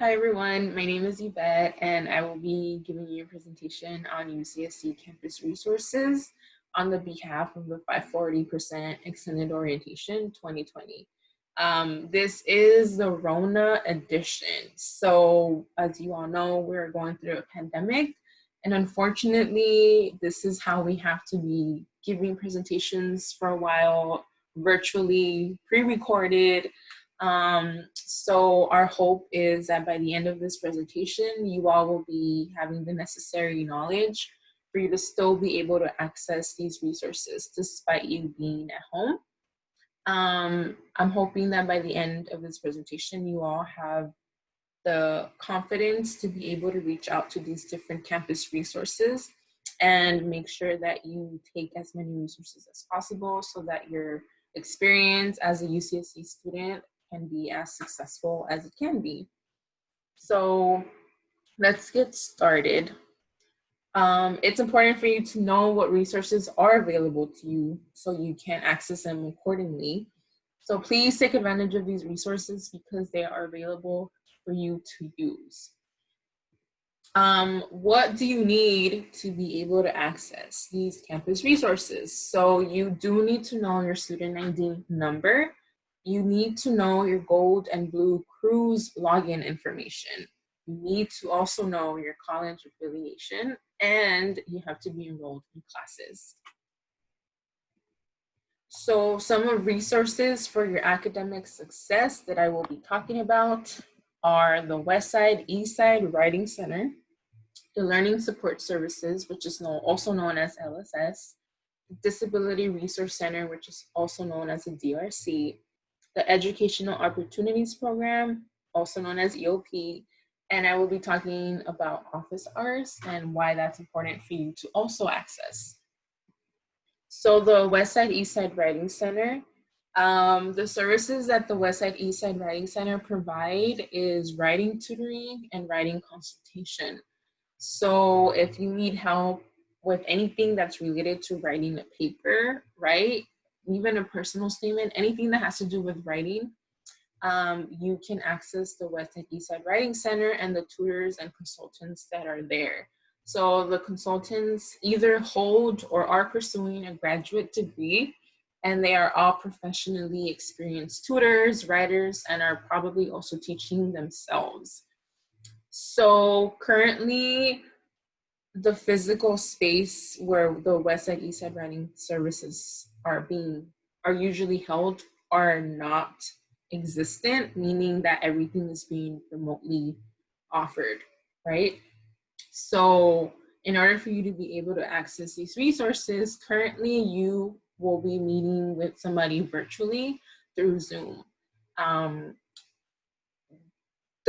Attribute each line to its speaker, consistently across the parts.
Speaker 1: Hi everyone, my name is Yvette and I will be giving you a presentation on UCSC campus resources on the behalf of the 540% Extended Orientation 2020. This is the Rona edition. So as you all know, we're going through a pandemic and unfortunately, this is how we have to be giving presentations for a while, virtually, pre-recorded. So our hope is that by the end of this presentation, you all will be having the necessary knowledge for you to still be able to access these resources despite you being at home. I'm hoping that by the end of this presentation, you all have the confidence to be able to reach out to these different campus resources and make sure that you take as many resources as possible so that your experience as a UCSC student can be as successful as it can be. So let's get started. It's important for you to know what resources are available to you so you can access them accordingly. So please take advantage of these resources because they are available for you to use. What do you need to be able to access these campus resources? So you do need to know your student ID number. You need to know your gold and blue cruise login information. You need to also know your college affiliation, and you have to be enrolled in classes. So some of resources for your academic success that I will be talking about are the Westside Eastside Writing Center, the Learning Support Services, which is also known as LSS, the Disability Resource Center, which is also known as the DRC, the Educational Opportunities Program, also known as EOP, and I will be talking about office hours and why that's important for you to also access. So the Westside Eastside Writing Center, the services that the Westside Eastside Writing Center provide is writing tutoring and writing consultation. So if you need help with anything that's related to writing a paper, right? Even a personal statement, anything that has to do with writing, you can access the Westside Eastside Writing Center and the tutors and consultants that are there. So the consultants either hold or are pursuing a graduate degree, and they are all professionally experienced tutors, writers, and are probably also teaching themselves. So currently, the physical space where the Westside Eastside Writing Services are usually held are not existent, meaning that everything is being remotely offered, right? So in order for you to be able to access these resources, currently you will be meeting with somebody virtually through Zoom. The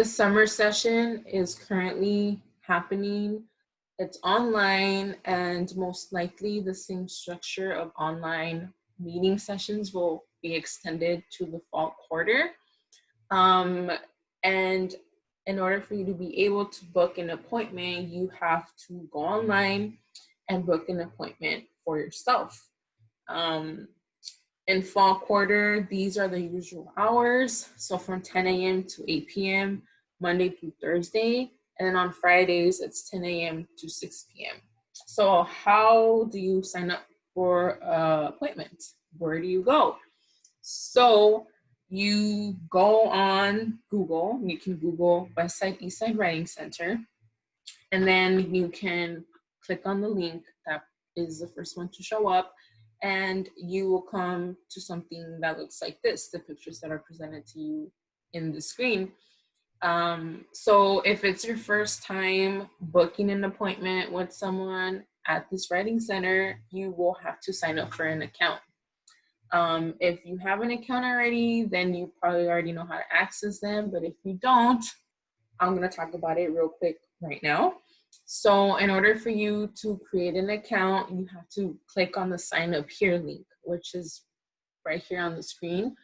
Speaker 1: summer session is currently happening. It's online, and most likely the same structure of online meeting sessions will be extended to the fall quarter. And in order for you to be able to book an appointment, you have to go online and book an appointment for yourself. In fall quarter, these are the usual hours. So from 10 a.m. to 8 p.m., Monday through Thursday. And then on Fridays, it's 10 a.m. to 6 p.m. So how do you sign up for an appointment? Where do you go? So you go on Google. You can Google Westside Eastside Writing Center. And then you can click on the link that is the first one to show up. And you will come to something that looks like this, the pictures that are presented to you in the screen. So if it's your first time booking an appointment with someone at this writing center, you will have to sign up for an account. If you have an account already, then you probably already know how to access them. But if you don't, I'm going to talk about it real quick right now. So in order for you to create an account, you have to click on the sign up here link, which is right here on the screen.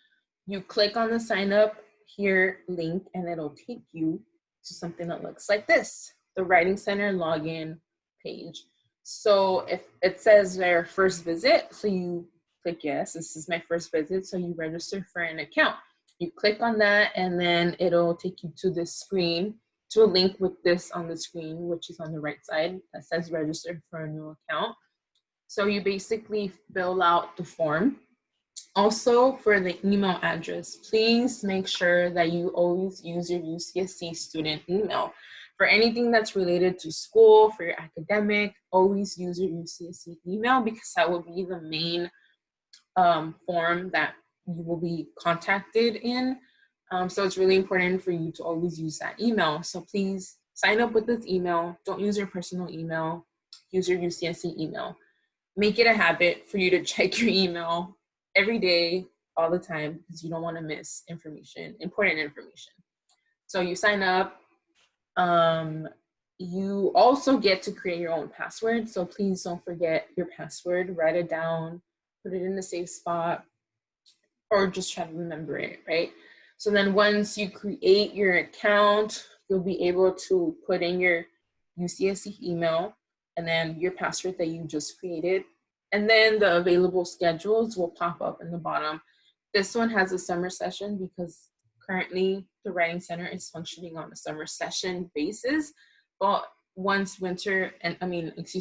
Speaker 1: You click on the sign up here link and it'll take you to something that looks like this, the Writing Center login page. So if it says their first visit, so you click yes, this is my first visit, so you register for an account. You click on that and then it'll take you to this screen, to a link with this on the screen, which is on the right side that says register for a new account. So you basically fill out the form. Also, for the email address, please make sure that you always use your UCSC student email. For anything that's related to school, for your academic, always use your UCSC email because that will be the main form that you will be contacted in. So it's really important for you to always use that email. So please sign up with this email. Don't use your personal email. Use your UCSC email. Make it a habit for you to check your email every day, all the time, because you don't want to miss information, important information. So you sign up. You also get to create your own password. So please don't forget your password. Write it down, put it in a safe spot, or just try to remember it, right? So then once you create your account, you'll be able to put in your UCSC email and then your password that you just created. And then the available schedules will pop up in the bottom. This one has a summer session because currently the Writing Center is functioning on a summer session basis. But once winter,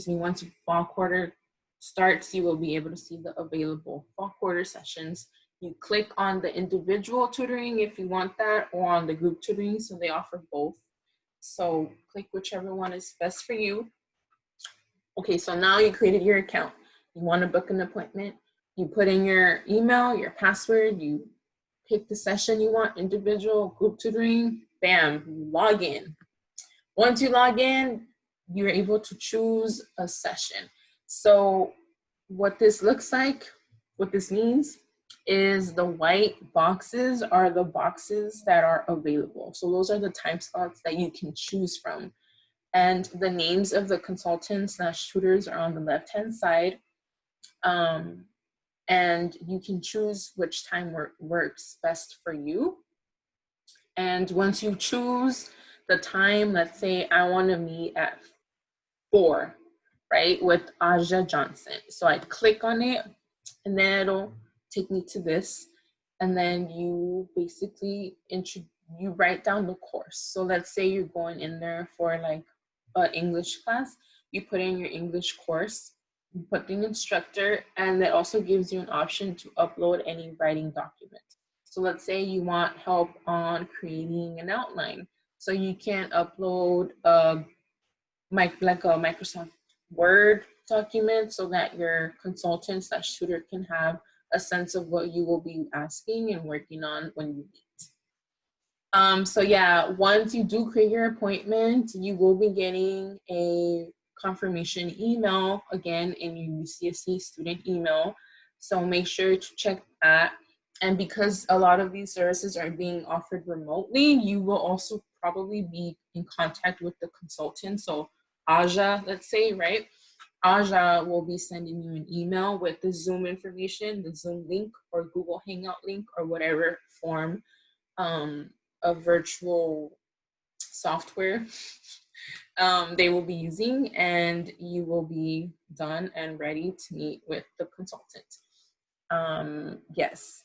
Speaker 1: once fall quarter starts, you will be able to see the available fall quarter sessions. You click on the individual tutoring if you want that, or on the group tutoring, so they offer both. So click whichever one is best for you. Okay, so now you created your account. You want to book an appointment. You put in your email, your password, you pick the session you want, individual, group tutoring, bam, you log in. Once you log in, you're able to choose a session. So what this looks like, what this means, is the white boxes are the boxes that are available. So those are the time slots that you can choose from. And the names of the consultants / tutors are on the left-hand side. And you can choose which time works best for you. And once you choose the time, let's say I want to meet at 4, right, with Aja Johnson. So I click on it and then it'll take me to this. And then you basically you write down the course. So let's say you're going in there for like an English class. You put in your English course, you put the instructor, and that also gives you an option to upload any writing document. So let's say you want help on creating an outline. So you can upload like a Microsoft Word document so that your consultant / tutor can have a sense of what you will be asking and working on when you meet. So yeah, once you do create your appointment, you will be getting a confirmation email again in your UCSC student email. So make sure to check that. And because a lot of these services are being offered remotely, you will also probably be in contact with the consultant. So Aja, let's say, right? Aja will be sending you an email with the Zoom information, the Zoom link or Google Hangout link or whatever form of virtual software they will be using, and you will be done and ready to meet with the consultant. Yes,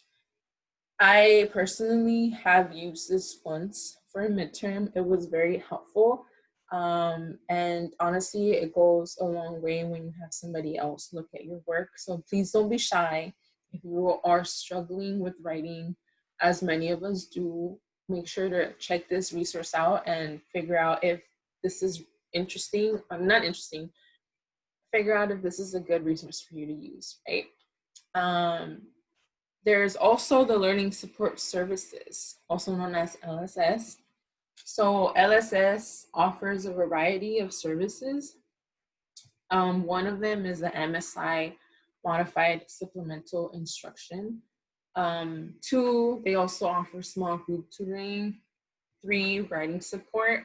Speaker 1: I personally have used this once for a midterm. It was very helpful. And honestly, it goes a long way when you have somebody else look at your work. So please don't be shy. If you are struggling with writing, as many of us do, make sure to check this resource out and figure out if this is interesting. Not interesting. Figure out if this is a good resource for you to use, right? There's also the Learning Support Services, also known as LSS. So LSS offers a variety of services. One of them is the MSI Modified Supplemental Instruction. 2, they also offer small group tutoring. 3, writing support.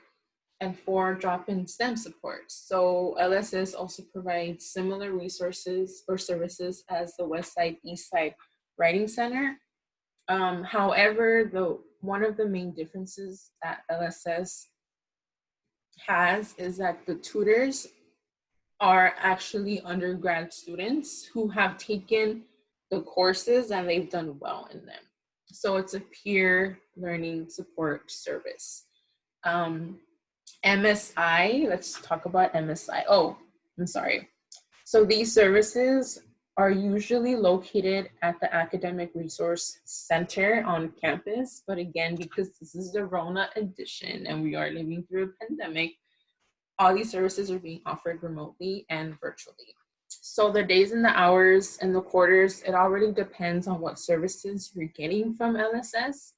Speaker 1: And 4, drop-in STEM support. So LSS also provides similar resources or services as the Westside Eastside Writing Center. However, one of the main differences that LSS has is that the tutors are actually undergrad students who have taken the courses and they've done well in them. So it's a peer learning support service. MSI, let's talk about MSI. Oh, I'm sorry. So these services are usually located at the Academic Resource Center on campus. But again, because this is the Rona edition and we are living through a pandemic, all these services are being offered remotely and virtually. So the days and the hours and the quarters, it already depends on what services you're getting from LSS.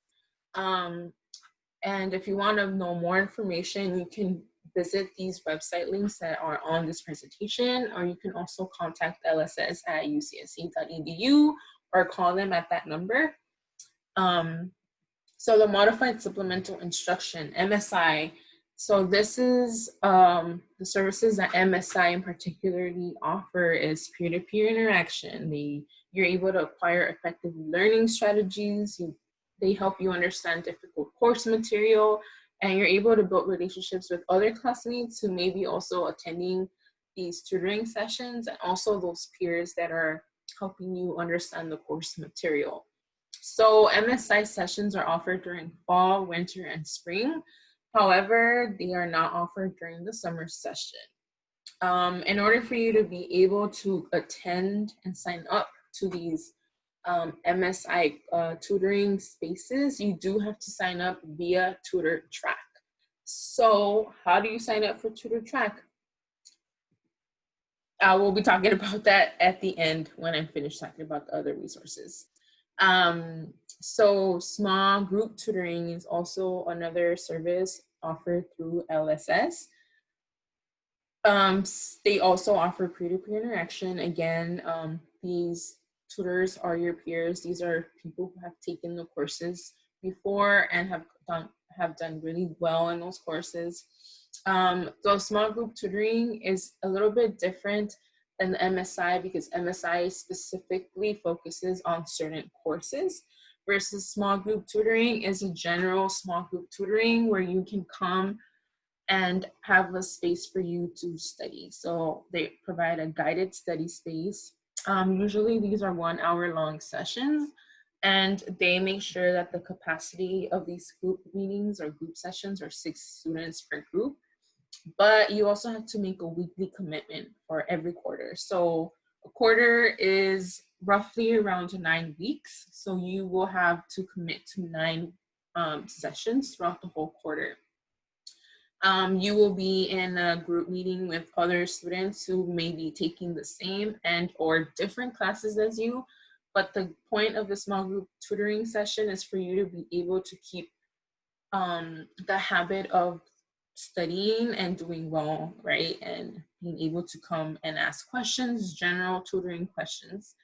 Speaker 1: And if you want to know more information, you can visit these website links that are on this presentation, or you can also contact LSS at ucsc.edu or call them at that number. So the modified supplemental instruction, MSI. So this is the services that MSI in particularly offer is peer-to-peer interaction. You're able to acquire effective learning strategies. They help you understand difficult course material, and you're able to build relationships with other classmates who may be also attending these tutoring sessions, and also those peers that are helping you understand the course material. So MSI sessions are offered during fall, winter, and spring. However, they are not offered during the summer session. In order for you to be able to attend and sign up to these MSI tutoring spaces, you do have to sign up via Tutor Track. So how do you sign up for Tutor Track? I will be talking about that at the end when I'm finished talking about the other resources. So small group tutoring is also another service offered through LSS. They also offer peer-to-peer interaction. Again, these tutors are your peers. These are people who have taken the courses before and have done really well in those courses. So small group tutoring is a little bit different than the MSI because MSI specifically focuses on certain courses, versus small group tutoring is a general small group tutoring where you can come and have a space for you to study. So they provide a guided study space. Usually these are 1 hour long sessions, and they make sure that the capacity of these group meetings or group sessions are 6 students per group. But you also have to make a weekly commitment for every quarter. So a quarter is roughly around 9 weeks. So you will have to commit to 9 sessions throughout the whole quarter. You will be in a group meeting with other students who may be taking the same and or different classes as you. But the point of the small group tutoring session is for you to be able to keep the habit of studying and doing well, right? And being able to come and ask questions, general tutoring questions.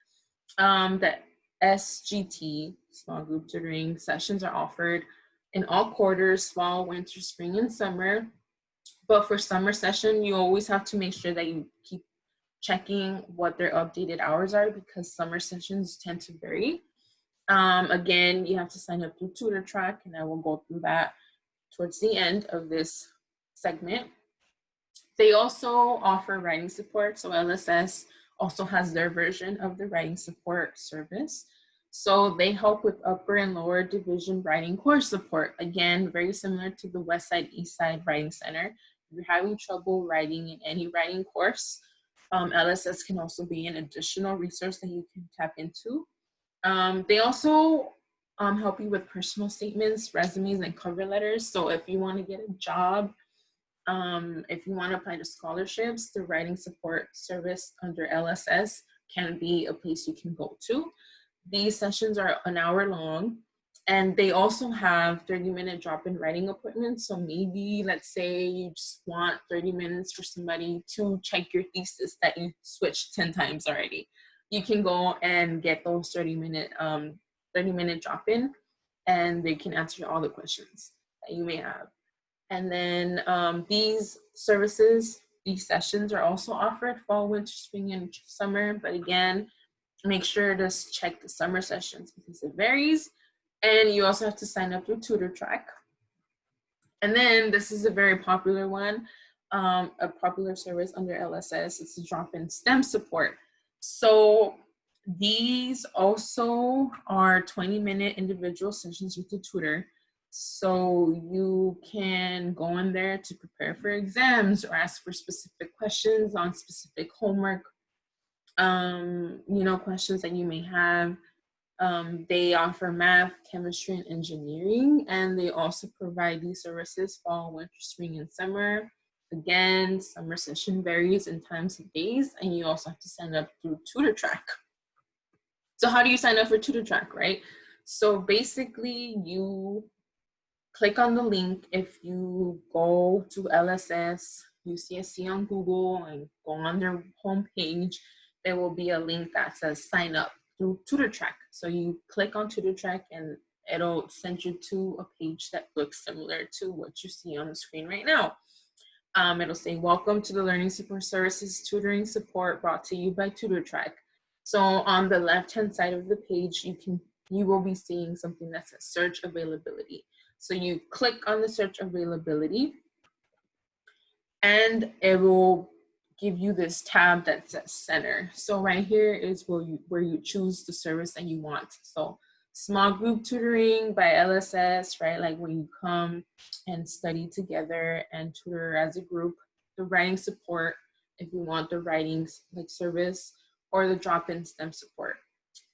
Speaker 1: The SGT, small group tutoring sessions, are offered in all quarters, fall, winter, spring, and summer. But for summer session, you always have to make sure that you keep checking what their updated hours are because summer sessions tend to vary. Again, you have to sign up through Tutor Track, and I will go through that towards the end of this segment. They also offer writing support. So LSS also has their version of the writing support service. So they help with upper and lower division writing course support. Again, very similar to the Westside, Eastside Writing Center. If you're having trouble writing in any writing course, LSS can also be an additional resource that you can tap into. They also help you with personal statements, resumes, and cover letters. So if you want to get a job, if you want to apply to scholarships, the writing support service under LSS can be a place you can go to. These sessions are an hour long, and they also have 30-minute drop-in writing appointments. So maybe, let's say you just want 30 minutes for somebody to check your thesis that you switched 10 times already. You can go and get those 30-minute drop-in, and they can answer all the questions that you may have. And then these services, these sessions are also offered fall, winter, spring, and summer. But again, make sure to check the summer sessions because it varies. And you also have to sign up through Tutor Track. And then this is a very popular one, a popular service under LSS. It's a drop-in STEM support. So These also are 20-minute individual sessions with the tutor. So you can go in there to prepare for exams or ask for specific questions on specific homework, questions that you may have. They offer math, chemistry, and engineering, and they also provide these services fall, winter, spring, and summer. Again, summer session varies in times of days, and you also have to sign up through TutorTrack. So how do you sign up for TutorTrack, right? So basically, you click on the link. If you go to LSS, UCSC on Google and go on their homepage, there will be a link that says sign up through TutorTrack. So you click on TutorTrack and it'll send you to a page that looks similar to what you see on the screen right now. It'll say, welcome to the Learning Support Services Tutoring Support brought to you by TutorTrack. So on the left-hand side of the page, you will be seeing something that says search availability. So you click on the search availability and it will give you this tab that says center. So right here is where you choose the service that you want. So small group tutoring by LSS, right? Like when you come and study together and tutor as a group. The writing support, if you want the writing like service, or the drop-in STEM support.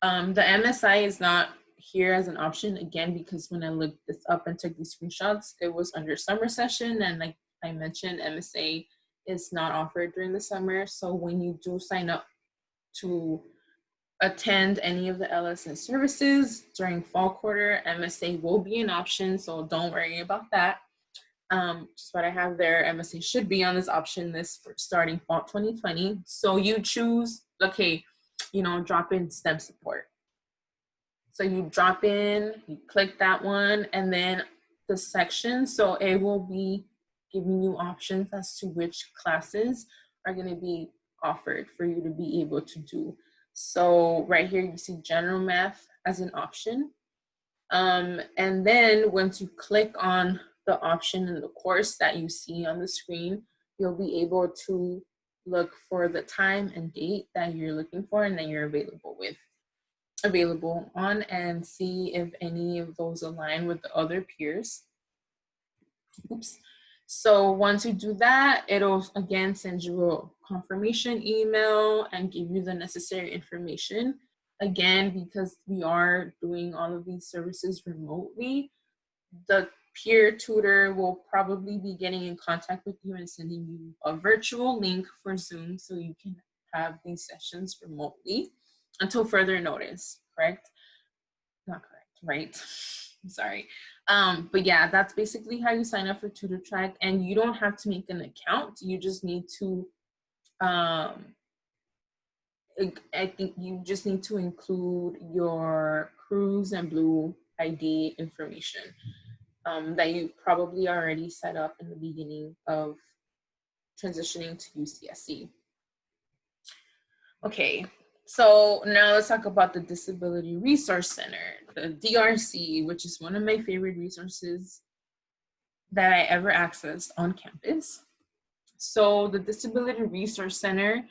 Speaker 1: The MSI is not here as an option, again, because when I looked this up and took these screenshots, it was under summer session, and like I mentioned, MSA is not offered during the summer. So when you do sign up to attend any of the LSS services during fall quarter, MSA will be an option, so don't worry about that. Just what I have there, MSA should be on this option list for starting fall 2020. So you choose, okay, drop in STEM support. So you drop in, you click that one, and then the section, so it will be giving you options as to which classes are going to be offered for you to be able to do. So right here, you see general math as an option. And then once you click on the option in the course that you see on the screen, you'll be able to look for the time and date that you're looking for and that you're available on, and see if any of those align with the other peers. Oops. So once you do that, it'll again send you a confirmation email and give you the necessary information. Again, because we are doing all of these services remotely, the peer tutor will probably be getting in contact with you and sending you a virtual link for Zoom so you can have these sessions remotely until further notice, correct? Not correct, right? I'm sorry. But yeah, that's basically how you sign up for TutorTrack, and you don't have to make an account. You just need to, I think you just need to include your Cruise and Blue ID information that you probably already set up in the beginning of transitioning to UCSC. Okay, so now let's talk about the Disability Resource Center, the DRC, which is one of my favorite resources that I ever accessed on campus. So the Disability Resource Center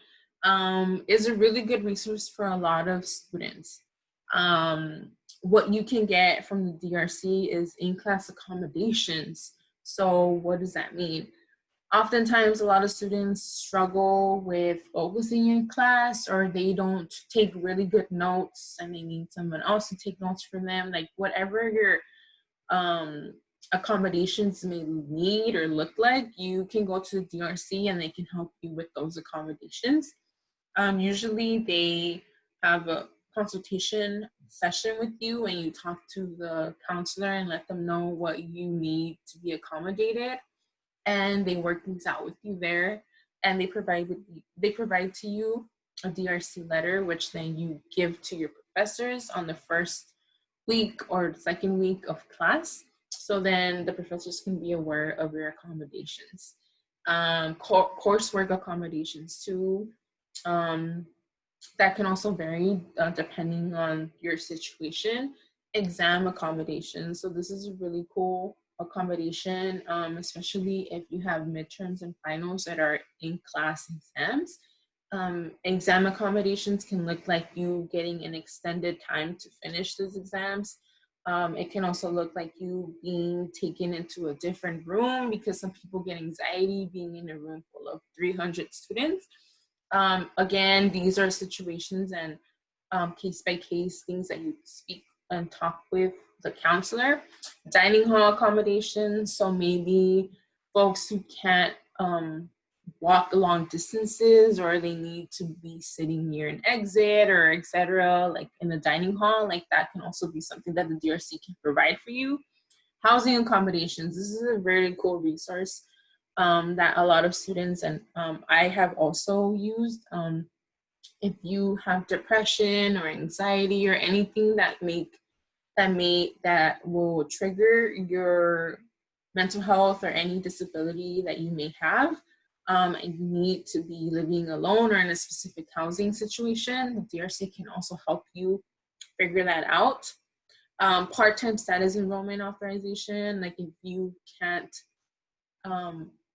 Speaker 1: is a really good resource for a lot of students. What you can get from the DRC is in-class accommodations. So what does that mean? Oftentimes, a lot of students struggle with focusing in class, or they don't take really good notes and they need someone else to take notes for them. Like whatever your accommodations may need or look like, you can go to the DRC and they can help you with those accommodations. Usually they have a consultation session with you and you talk to the counselor and let them know what you need to be accommodated, and they work things out with you there, and they provide to you a DRC letter, which then you give to your professors on the first week or second week of class. So then the professors can be aware of your accommodations. Coursework accommodations too. That can also vary depending on your situation. Exam accommodations. So this is a really cool accommodation, especially if you have midterms and finals that are in-class exams. Exam accommodations can look like you getting an extended time to finish those exams. It can also look like you being taken into a different room because some people get anxiety being in a room full of 300 students. Again, these are situations and case by case things that you speak and talk with the counselor. Dining hall accommodations, so maybe folks who can't walk long distances or they need to be sitting near an exit or etc., like in the dining hall, like that can also be something that the DRC can provide for you. Housing accommodations, this is a very cool resource that a lot of students and I have also used. If you have depression or anxiety or anything that will trigger your mental health or any disability that you may have, and you need to be living alone or in a specific housing situation, the DRC can also help you figure that out. Part-time status enrollment authorization, like if you can't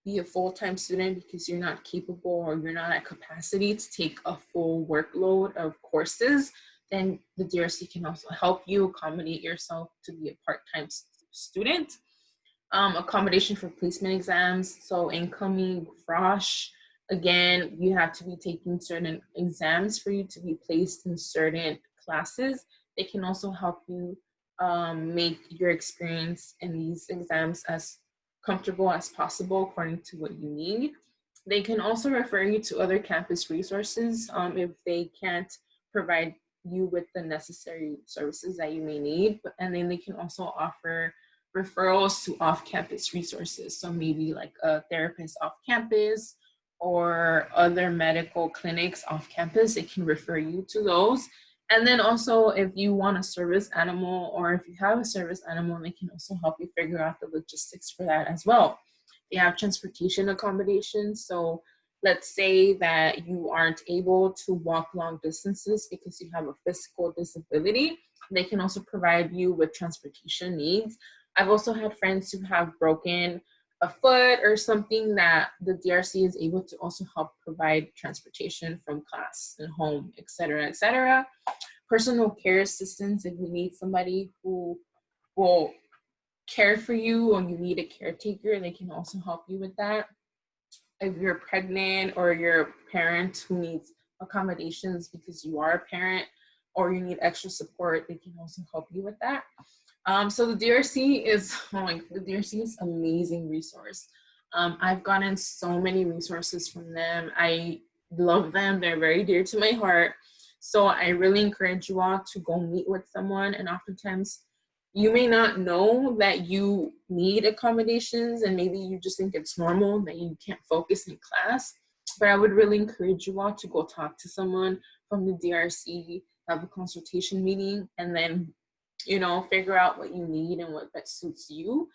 Speaker 1: be a full-time student because you're not capable or you're not at capacity to take a full workload of courses, then the DRC can also help you accommodate yourself to be a part-time student. Accommodation for placement exams, so incoming, frosh, again, you have to be taking certain exams for you to be placed in certain classes. They can also help you make your experience in these exams as comfortable as possible according to what you need. They can also refer you to other campus resources if they can't provide you with the necessary services that you may need. And then they can also offer referrals to off-campus resources. So maybe like a therapist off campus or other medical clinics off campus, they can refer you to those. And then also if you want a service animal or if you have a service animal, they can also help you figure out the logistics for that as well. They have transportation accommodations. So let's say that you aren't able to walk long distances because you have a physical disability. They can also provide you with transportation needs. I've also had friends who have broken a foot or something that the DRC is able to also help provide transportation from class and home, et cetera, et cetera. Personal care assistance, if you need somebody who will care for you or you need a caretaker, they can also help you with that. If you're pregnant or you're a parent who needs accommodations because you are a parent or you need extra support, they can also help you with that. So the DRC is, the DRC is an amazing resource. I've gotten so many resources from them. I love them. They're very dear to my heart. So I really encourage you all to go meet with someone. And oftentimes you may not know that you need accommodations and maybe you just think it's normal that you can't focus in class. But I would really encourage you all to go talk to someone from the DRC, have a consultation meeting, and then figure out what you need and what best suits you.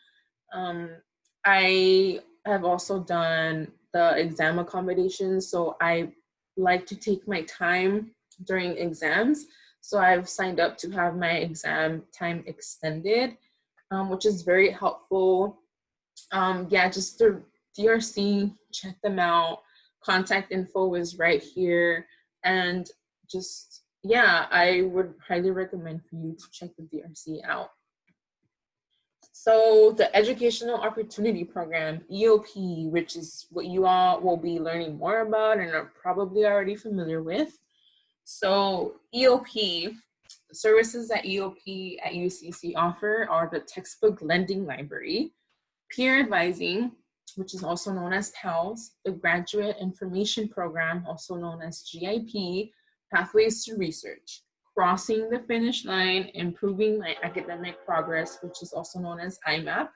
Speaker 1: I have also done the exam accommodations, so I like to take my time during exams. So I've signed up to have my exam time extended, which is very helpful. Just the DRC, check them out. Contact info is right here. And just, I would highly recommend for you to check the DRC out. So the Educational Opportunity Program, EOP, which is what you all will be learning more about and are probably already familiar with. So EOP, the services that EOP at UCSC offer are the textbook lending library, peer advising, which is also known as PALS, the Graduate Information Program, also known as GIP, Pathways to Research, Crossing the Finish Line, Improving My Academic Progress, which is also known as IMAP,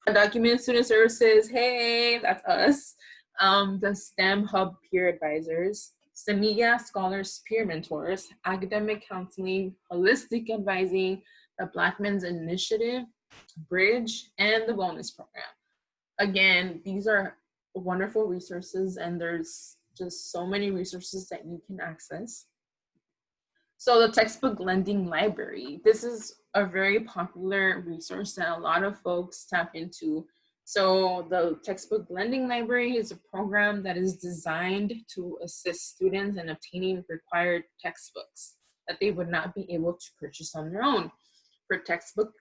Speaker 1: Undocumented Student Services, hey, that's us, the STEM Hub Peer Advisors, Semilla Scholars Peer Mentors, Academic Counseling, Holistic Advising, the Black Men's Initiative, Bridge, and the Wellness Program. Again, these are wonderful resources and there's just so many resources that you can access. So the textbook lending library, this is a very popular resource that a lot of folks tap into So the textbook lending library is a program that is designed to assist students in obtaining required textbooks that they would not be able to purchase on their own. For textbook,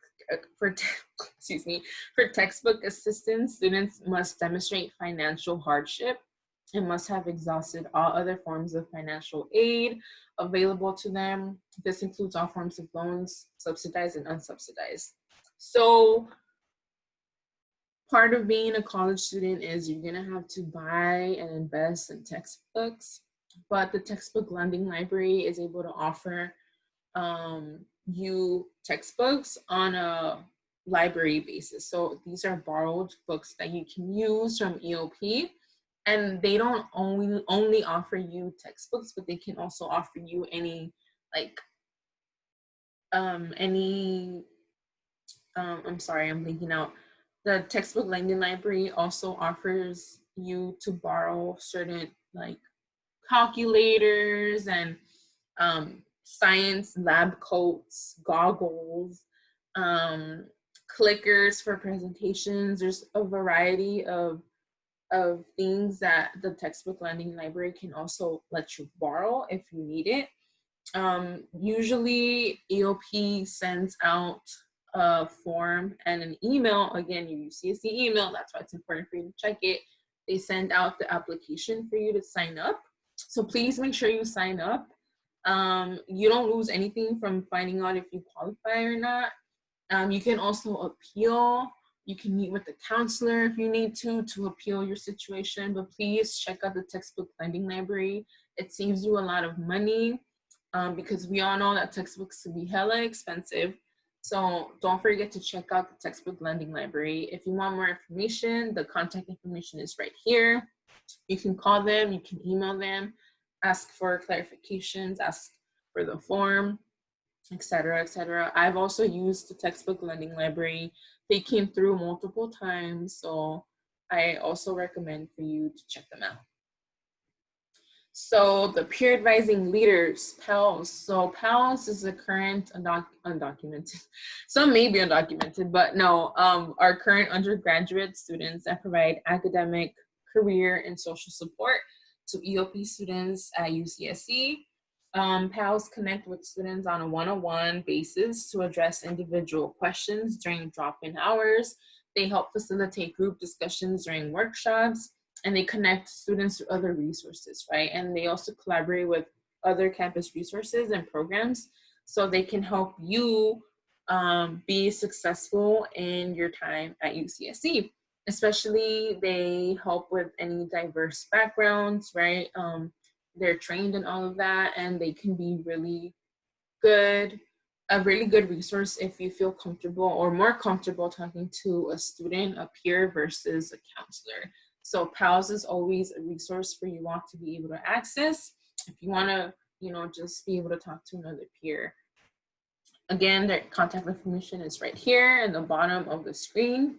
Speaker 1: excuse me, for textbook assistance, students must demonstrate financial hardship and must have exhausted all other forms of financial aid available to them. This includes all forms of loans, subsidized and unsubsidized. So part of being a college student is you're gonna have to buy and invest in textbooks, but the textbook lending library is able to offer you textbooks on a library basis. So these are borrowed books that you can use from EOP, and they don't only offer you textbooks, but they can also offer you any like I'm sorry, I'm blanking out. The textbook lending library also offers you to borrow certain like calculators and science lab coats, goggles, clickers for presentations. There's a variety of things that the textbook lending library can also let you borrow if you need it. Usually EOP sends out a form and an email. Again, your UCSC email, that's why it's important for you to check it. They send out the application for you to sign up. So please make sure you sign up. You don't lose anything from finding out if you qualify or not. You can also appeal. You can meet with the counselor if you need to appeal your situation, but please check out the textbook lending library. It saves you a lot of money because we all know that textbooks can be hella expensive. So don't forget to check out the textbook lending library. If you want more information, the contact information is right here. You can call them, you can email them, ask for clarifications, ask for the form, etc., etc. I've also used the textbook lending library. They came through multiple times, so I also recommend for you to check them out. So the peer advising leaders, PALS. So PALS is the current undocumented, some may be undocumented, but no, our current undergraduate students that provide academic, career, and social support to EOP students at UCSC. PALS connect with students on a one-on-one basis to address individual questions during drop-in hours. They help facilitate group discussions during workshops, and they connect students to other resources, right? And they also collaborate with other campus resources and programs so they can help you be successful in your time at UCSC. Especially they help with any diverse backgrounds, right? They're trained in all of that, and they can be really good, a really good resource if you feel comfortable or more comfortable talking to a student, a peer versus a counselor. So PALS is always a resource for you all to be able to access if you want to, just be able to talk to another peer. Again, their contact information is right here in the bottom of the screen.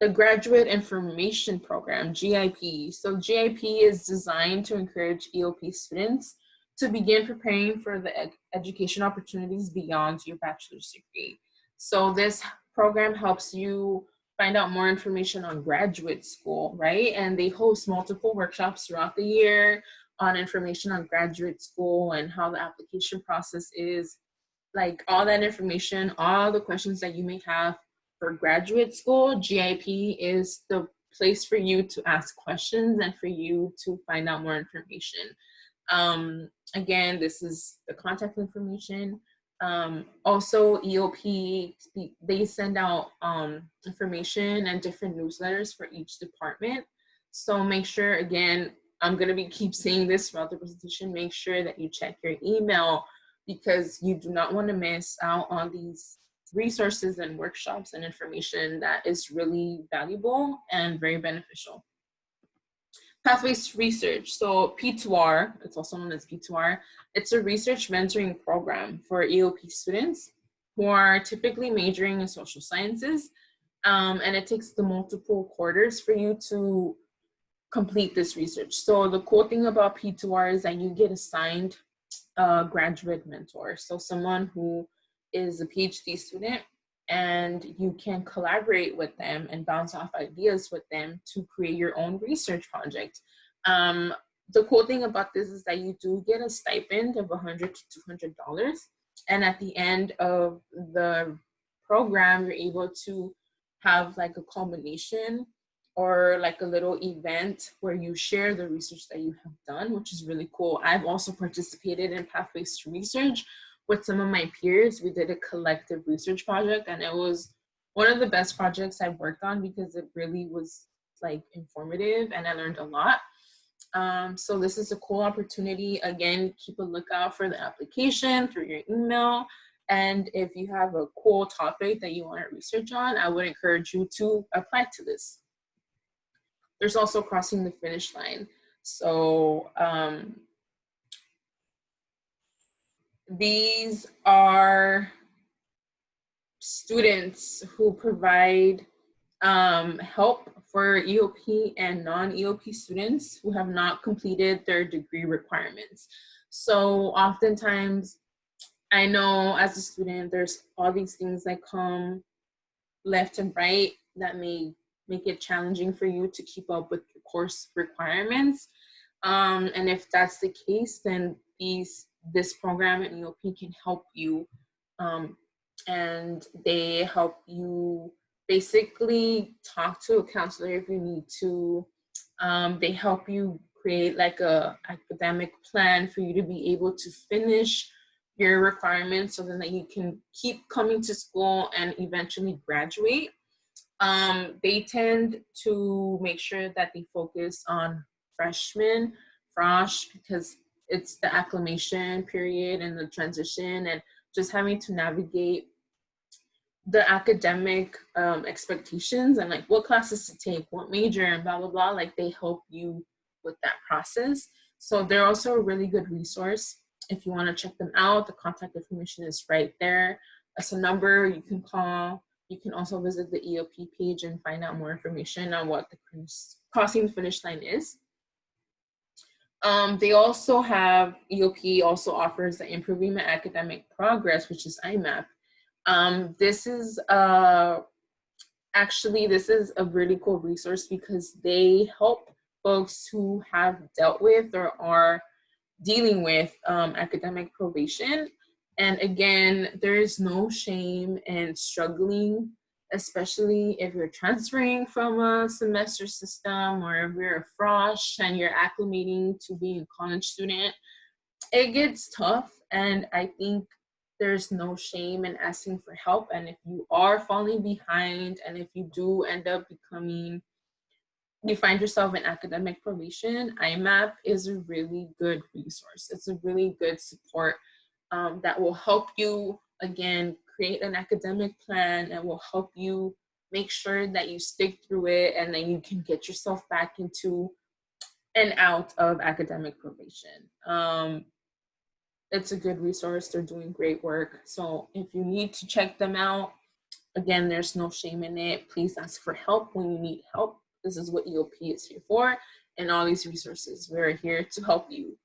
Speaker 1: The Graduate Information Program, GIP. So GIP is designed to encourage EOP students to begin preparing for the education opportunities beyond your bachelor's degree. So this program helps you find out more information on graduate school, right? And they host multiple workshops throughout the year on information on graduate school and how the application process is. Like all that information, all the questions that you may have for graduate school, GIP is the place for you to ask questions and for you to find out more information. Again, this is the contact information. Also, EOP, they send out information and different newsletters for each department. So make sure, again, I'm going to keep saying this throughout the presentation, make sure that you check your email because you do not want to miss out on these resources and workshops and information that is really valuable and very beneficial. Pathways research. So P2R, it's also known as P2R. It's a research mentoring program for EOP students who are typically majoring in social sciences. And it takes the multiple quarters for you to complete this research. So the cool thing about P2R is that you get assigned a graduate mentor. So someone who is a PhD student and you can collaborate with them and bounce off ideas with them to create your own research project. The cool thing about this is that you do get a stipend of $100 to $200, and at the end of the program, you're able to have like a culmination or like a little event where you share the research that you have done, which is really cool. I've also participated in Pathways to Research with some of my peers. We did a collective research project, and it was one of the best projects I've worked on because it really was like informative and I learned a lot. So this is a cool opportunity. Again, keep a lookout for the application through your email. And if you have a cool topic that you want to research on, I would encourage you to apply to this. There's also crossing the finish line. So these are students who provide help for EOP and non-EOP students who have not completed their degree requirements. So oftentimes, I know as a student, there's all these things that come left and right that may make it challenging for you to keep up with your course requirements. And if that's the case, then this program at EOP can help you. And they help you basically talk to a counselor if you need to. They help you create like a academic plan for you to be able to finish your requirements so then that you can keep coming to school and eventually graduate. They tend to make sure that they focus on freshmen, frosh, because it's the acclimation period and the transition and just having to navigate the academic expectations and like what classes to take, what major, and blah, blah, blah. Like they help you with that process. So they're also a really good resource. If you want to check them out, the contact information is right there. That's a number you can call. You can also visit the EOP page and find out more information on what the crossing the finish line is. They also have, EOP also offers the Improving My Academic Progress, which is IMAP. This is actually, this is a really cool resource because they help folks who have dealt with or are dealing with academic probation. And again, there is no shame in struggling, especially if you're transferring from a semester system or if you're a frosh and you're acclimating to being a college student. It gets tough, and I think there's no shame in asking for help. And if you are falling behind and if you do end up you find yourself in academic probation, IMAP is a really good resource. It's a really good support that will help you, again, create an academic plan and will help you make sure that you stick through it and then you can get yourself back into and out of academic probation. It's a good resource. They're doing great work. So if you need to check them out, again, there's no shame in it. Please ask for help when you need help. This is what EOP is here for. And all these resources, we're here to help you.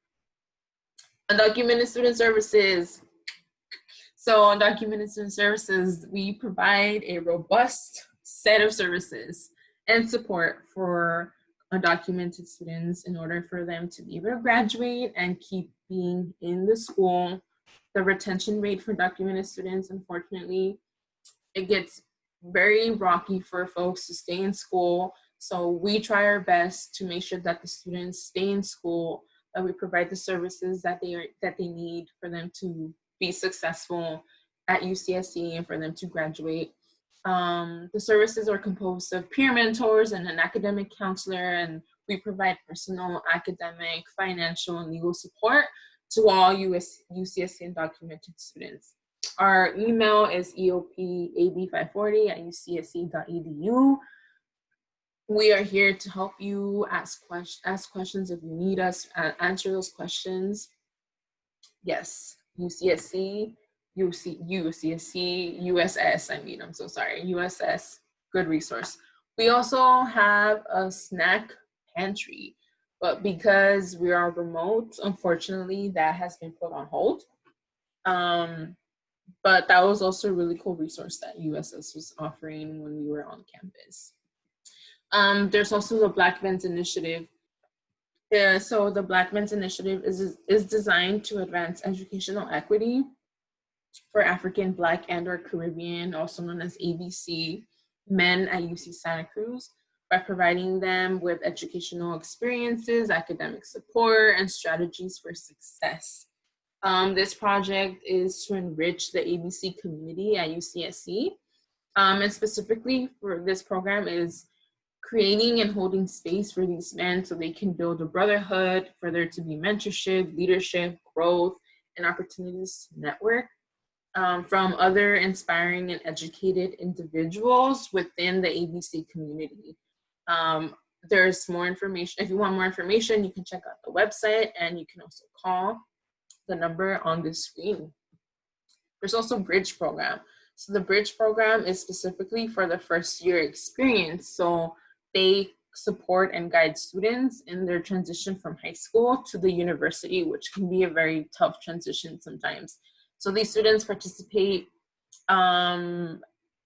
Speaker 1: Undocumented student services. So undocumented student services, we provide a robust set of services and support for undocumented students in order for them to be able to graduate and keep being in the school. The retention rate for documented students, unfortunately, it gets very rocky for folks to stay in school. So we try our best to make sure that the students stay in school, that we provide the services that they need for them to be successful at UCSC and for them to graduate. The services are composed of peer mentors and an academic counselor, and we provide personal, academic, financial, and legal support to all UCSC undocumented students. Our email is eopab540@ucsc.edu. We are here to help you ask questions if you need us, answer those questions. Yes, UCSC, UCSC, USS, I'm so sorry, USS, good resource. We also have a snack pantry, but because we are remote, unfortunately, that has been put on hold. but that was also a really cool resource that USS was offering when we were on campus. There's also the Black Men's Initiative. So the Black Men's Initiative is designed to advance educational equity for African, Black, and/or Caribbean, also known as ABC, men at UC Santa Cruz, by providing them with educational experiences, academic support, and strategies for success. This project is to enrich the ABC community at UCSC, and specifically for this program is creating and holding space for these men so they can build a brotherhood, for there to be mentorship, leadership, growth, and opportunities to network from other inspiring and educated individuals within the ABC community. There's more information. If you want more information, you can check out the website, and you can also call the number on the screen. There's also Bridge Program. So the Bridge Program is specifically for the first year experience. So they support and guide students in their transition from high school to the university, which can be a very tough transition sometimes. So these students participate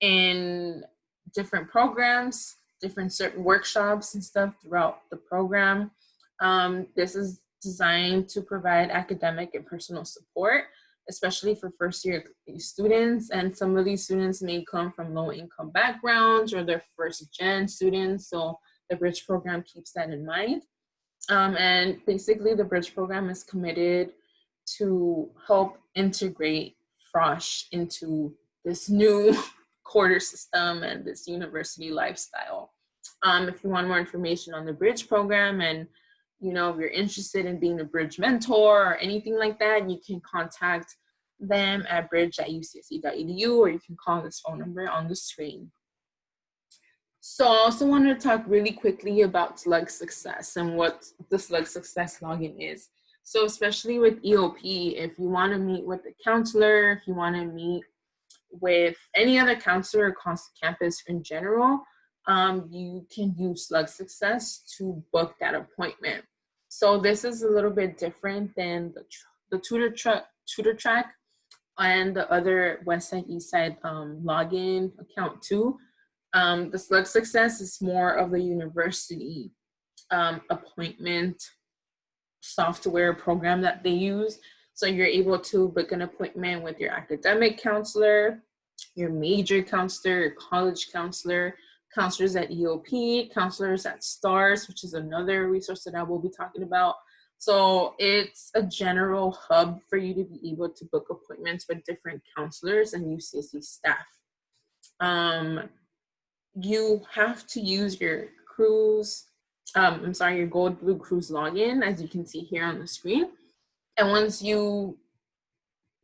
Speaker 1: in different programs, different certain workshops and stuff throughout the program. This is designed to provide academic and personal support, especially for first year students. And some of these students may come from low income backgrounds or they're first gen students. So the Bridge Program keeps that in mind. And basically the Bridge Program is committed to help integrate Frosh into this new quarter system and this university lifestyle. If you want more information on the Bridge Program, and if you're interested in being a Bridge mentor or anything like that, you can contact them at bridge@ucsc.edu, or you can call this phone number on the screen. So I also want to talk really quickly about Slug Success and what the Slug Success login is. So especially with EOP, if you want to meet with a counselor, if you want to meet with any other counselor across campus in general, you can use Slug Success to book that appointment. So this is a little bit different than the tutor track and the other Westside Eastside login account too. The Slug Success is more of the university appointment software program that they use. So you're able to book an appointment with your academic counselor, your major counselor, your college counselor, counselors at EOP, counselors at STARS, which is another resource that I will be talking about. So it's a general hub for you to be able to book appointments with different counselors and UCSC staff. You have to use your your Gold Blue Cruise login, as you can see here on the screen. And once you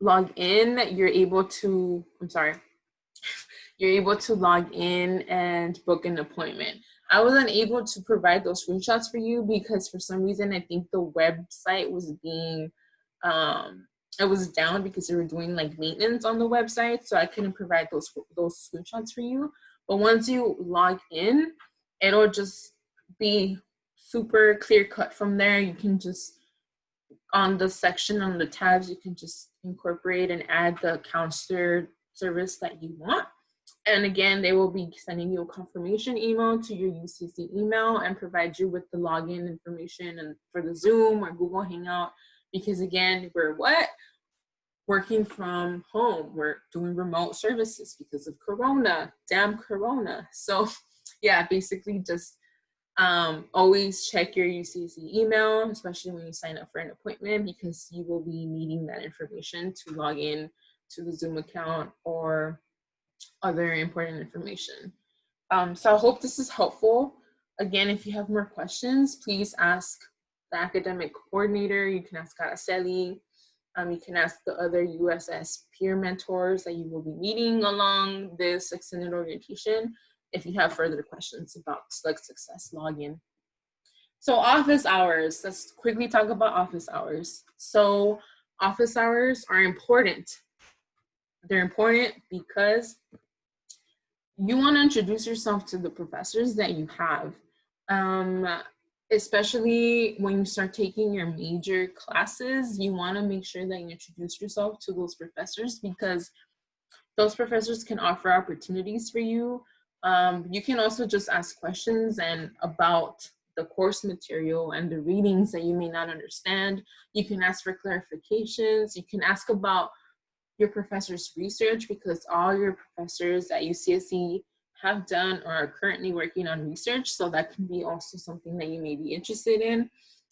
Speaker 1: log in, you're able to log in and book an appointment. I wasn't able to provide those screenshots for you because for some reason, I think the website was being, it was down because they were doing like maintenance on the website. So I couldn't provide those screenshots for you. But once you log in, it'll just be super clear cut from there. You can just, on the section, on the tabs, you can just incorporate and add the counselor service that you want. And again, they will be sending you a confirmation email to your UCC email and provide you with the login information and for the Zoom or Google Hangout, because again, we're working from home. We're doing remote services because of Corona, damn Corona. So yeah, basically just always check your UCC email, especially when you sign up for an appointment, because you will be needing that information to log in to the Zoom account or other important information. So I hope this is helpful. Again, if you have more questions, please ask the academic coordinator. You can ask Araceli. You can ask the other USS peer mentors that you will be meeting along this extended orientation if you have further questions about Slug Success login. So office hours, let's quickly talk about office hours. So office hours are important. They're important because you want to introduce yourself to the professors that you have, especially when you start taking your major classes. You want to make sure that you introduce yourself to those professors, because Those professors can offer opportunities for you. You can also just ask questions and about the course material and the readings that you may not understand. You can ask for clarifications. You can ask about your professor's research, because all your professors at UCSC have done or are currently working on research. So that can be also something that you may be interested in.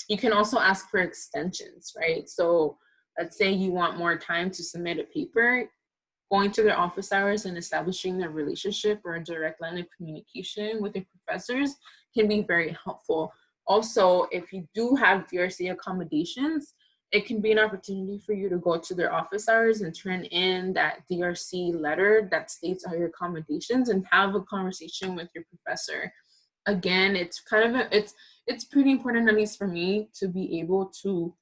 Speaker 1: You can also ask for extensions, right? So let's say you want more time to submit a paper. Going to their office hours and establishing a relationship or a direct line of communication with your professors can be very helpful. Also, if you do have DRC accommodations, it can be an opportunity for you to go to their office hours and turn in that DRC letter that states all your accommodations and have a conversation with your professor. Again, it's kind of it's pretty important, at least for me, to be able to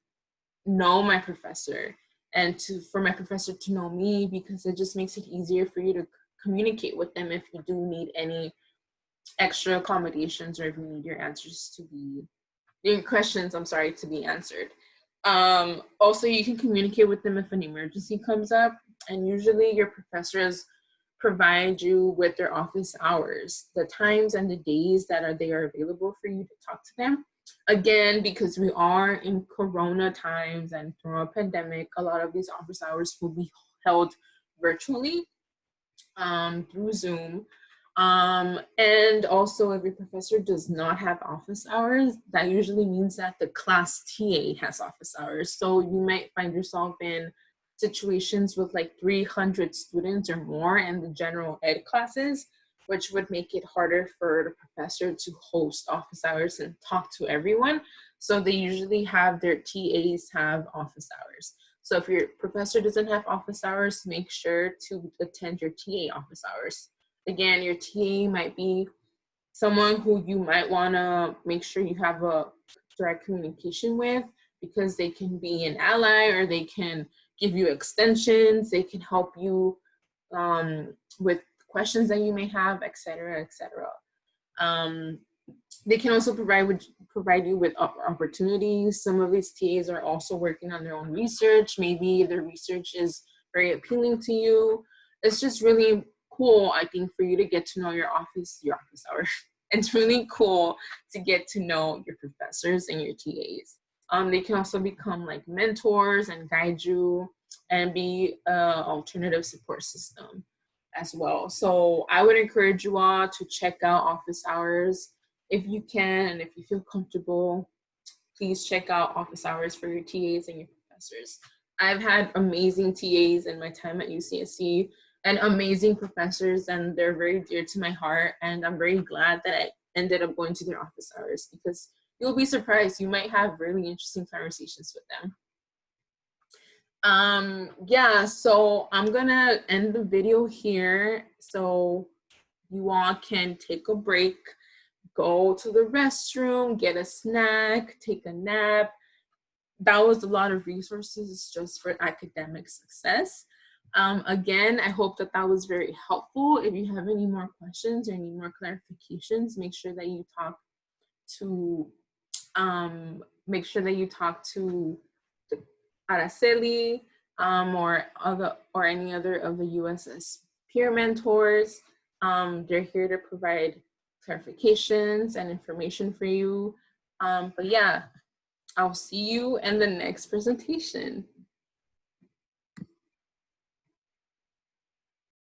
Speaker 1: know my professor and for my professor to know me, because it just makes it easier for you to communicate with them if you do need any extra accommodations, or if you need your questions, to be answered. Also, you can communicate with them if an emergency comes up, and usually your professors provide you with their office hours, the times and the days that they are available for you to talk to them. Again, because we are in Corona times and through a pandemic, a lot of these office hours will be held virtually through Zoom. And also, if your professor does not have office hours, that usually means that the class TA has office hours. So you might find yourself in situations with like 300 students or more in the general ed classes, which would make it harder for the professor to host office hours and talk to everyone. So they usually have their TAs have office hours. So if your professor doesn't have office hours, make sure to attend your TA office hours. Again, your TA might be someone who you might want to make sure you have a direct communication with, because they can be an ally, or they can give you extensions, they can help you with questions that you may have, etc., etc. They can also provide you with opportunities. Some of these TAs are also working on their own research. Maybe their research is very appealing to you. It's just really cool, I think, for you to get to know your office hours. It's really cool to get to know your professors and your TAs. They can also become like mentors and guide you and be an alternative support system as well. So I would encourage you all to check out office hours if you can, and if you feel comfortable. Please check out office hours for your TAs and your professors. I've had amazing TAs in my time at UCSC and amazing professors, and they're very dear to my heart, and I'm very glad that I ended up going to their office hours, because you'll be surprised. You might have really interesting conversations with them. Yeah, so I'm gonna end the video here so you all can take a break, go to the restroom, get a snack, take a nap. That was a lot of resources just for academic success. Again, I hope that was very helpful. If you have any more questions or any more clarifications, make sure that you talk to Araceli or any other of the USS peer mentors. They're here to provide clarifications and information for you. But yeah, I'll see you in the next presentation.